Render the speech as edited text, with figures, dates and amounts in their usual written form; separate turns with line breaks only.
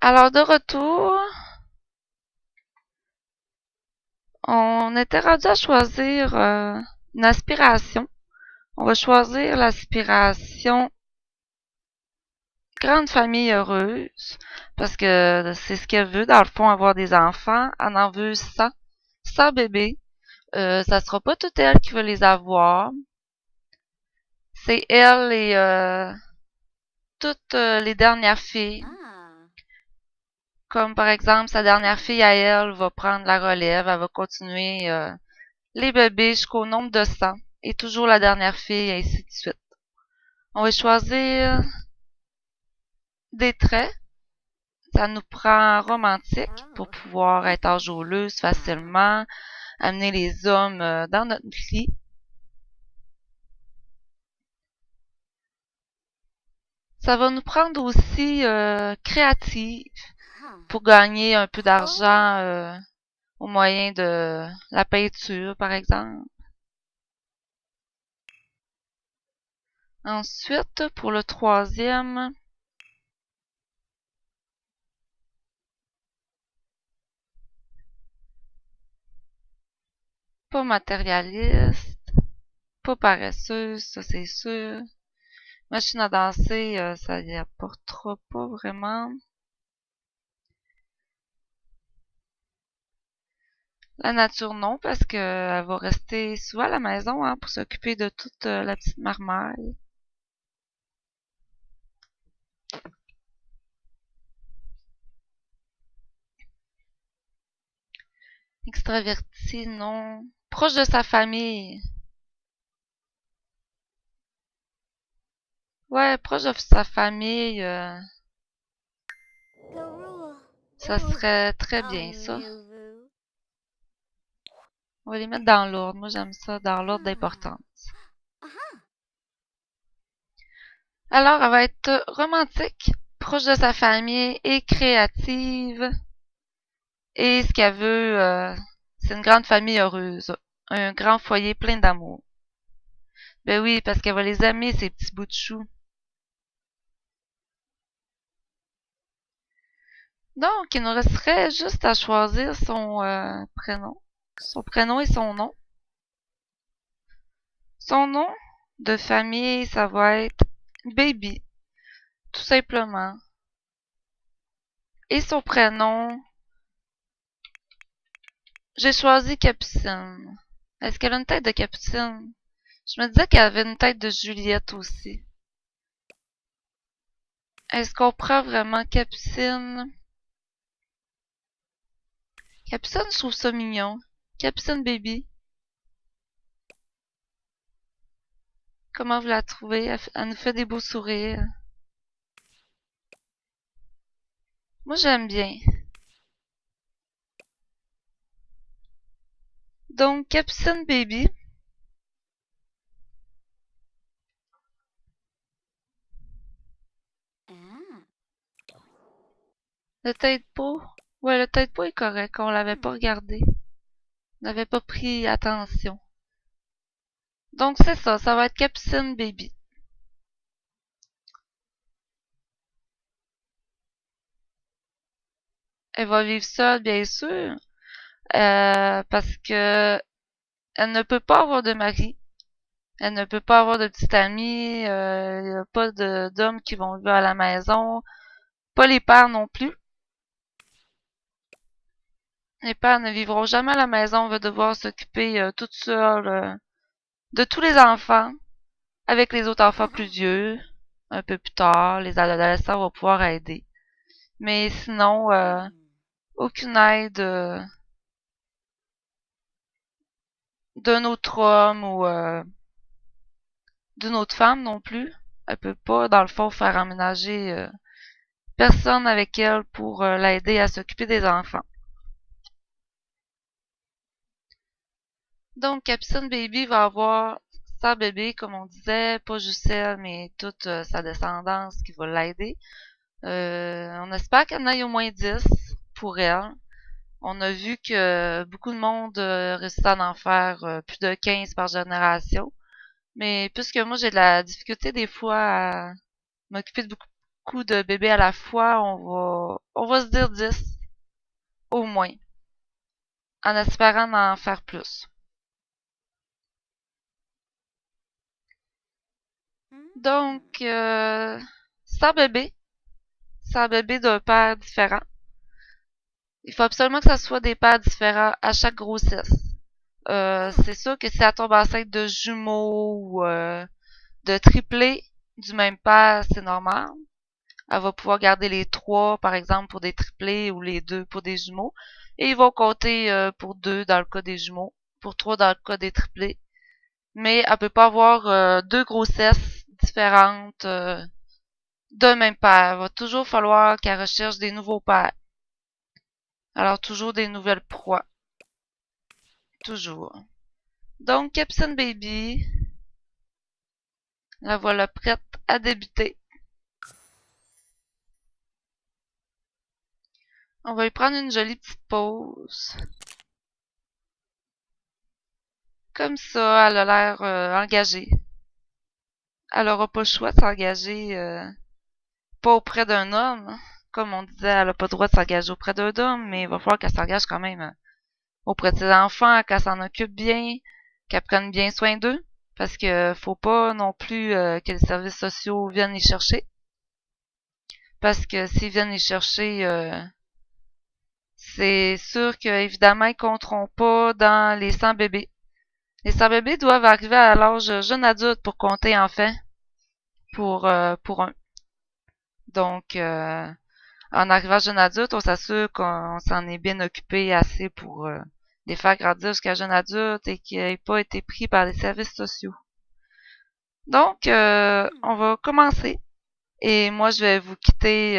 Alors, de retour, on était rendu à choisir une aspiration. On va choisir l'aspiration grande famille heureuse, parce que c'est ce qu'elle veut, dans le fond, avoir des enfants. Elle en veut 100 bébés. Ça sera pas toute elle qui va les avoir. C'est elle et toutes les dernières filles. Comme par exemple, sa dernière fille à elle va prendre la relève, elle va continuer les bébés jusqu'au nombre de 100. Et toujours la dernière fille, et ainsi de suite. On va choisir des traits. Ça nous prend romantique pour pouvoir être enjôleuse facilement, amener les hommes dans notre lit. Ça va nous prendre aussi créative pour gagner un peu d'argent au moyen de la peinture, par exemple. Ensuite, pour le troisième, pas matérialiste, pas paresseuse, ça c'est sûr. Machine à danser, ça y apportera pas vraiment. La nature, non, parce que elle va rester souvent à la maison hein, pour s'occuper de toute la petite marmaille. Extraverti, non. Proche de sa famille. Ouais, proche de sa famille, ça serait très bien, ça. On va les mettre dans l'ordre. Moi, j'aime ça dans l'ordre d'importance. Alors, elle va être romantique, proche de sa famille et créative. Et ce qu'elle veut, c'est une grande famille heureuse. Un grand foyer plein d'amour. Ben oui, parce qu'elle va les aimer, ces petits bouts de chou. Donc, il nous resterait juste à choisir son prénom. Son prénom et son nom. Son nom de famille, ça va être Baby, tout simplement. Et son prénom, j'ai choisi Capucine. Est-ce qu'elle a une tête de Capucine? Je me disais qu'elle avait une tête de Juliette aussi. Est-ce qu'on prend vraiment Capucine? Capucine, je trouve ça mignon. Capucine Baby. Comment vous la trouvez? Elle nous fait des beaux sourires. Moi, j'aime bien. Donc, Capucine Baby. Le tête-peau. Ouais, le tête-peau est correct. On l'avait pas regardé. On n'avait pas pris attention. Donc, c'est ça. Ça va être Capucine Baby. Elle va vivre seule, bien sûr. Parce que elle ne peut pas avoir de mari. Elle ne peut pas avoir de petite amie. Il n'y a pas d'hommes qui vont vivre à la maison. Pas les pères non plus. Les pères ne vivront jamais à la maison. On va devoir s'occuper toute seule de tous les enfants. Avec les autres enfants plus vieux. Un peu plus tard, les adolescents vont pouvoir aider. Mais sinon, aucune aide d'un autre homme ou d'une autre femme non plus. Elle peut pas, dans le fond, faire emménager personne avec elle pour l'aider à s'occuper des enfants. Donc, Capucine Baby va avoir sa bébé, comme on disait, pas juste elle, mais toute sa descendance qui va l'aider. On espère qu'elle en ait au moins 10 pour elle. On a vu que beaucoup de monde réussit à en faire plus de 15 par génération. Mais puisque moi j'ai de la difficulté des fois à m'occuper de beaucoup beaucoup de bébés à la fois, on va se dire 10 au moins, en espérant en faire plus. Donc, 100 bébés, 100 bébés d'un père différent. Il faut absolument que ça soit des pères différents à chaque grossesse. C'est sûr que si elle tombe enceinte de jumeaux ou de triplés du même père, c'est normal. Elle va pouvoir garder les trois, par exemple, pour des triplés ou les deux pour des jumeaux. Et ils vont compter pour deux dans le cas des jumeaux, pour trois dans le cas des triplés. Mais elle peut pas avoir deux grossesses différentes d'un même père. Il va toujours falloir qu'elle recherche des nouveaux pères. Alors toujours des nouvelles proies. Toujours. Donc, Captain Baby, la voilà prête à débuter. On va lui prendre une jolie petite pause. Comme ça, elle a l'air engagée. Elle aura pas le choix de s'engager pas auprès d'un homme. Comme on disait, elle a pas le droit de s'engager auprès d'un homme, mais il va falloir qu'elle s'engage quand même auprès de ses enfants, qu'elle s'en occupe bien, qu'elle prenne bien soin d'eux. Parce que faut pas non plus que les services sociaux viennent les chercher. Parce que s'ils viennent les chercher, c'est sûr qu'évidemment, ils compteront pas dans les 100 bébés. Les 100 bébés doivent arriver à l'âge jeune adulte pour compter en fait pour un. Donc, en arrivant jeune adulte, on s'assure qu'on s'en est bien occupé assez pour les faire grandir jusqu'à jeune adulte et qu'ils n'aient pas été pris par les services sociaux. Donc, on va commencer. Et moi, je vais vous quitter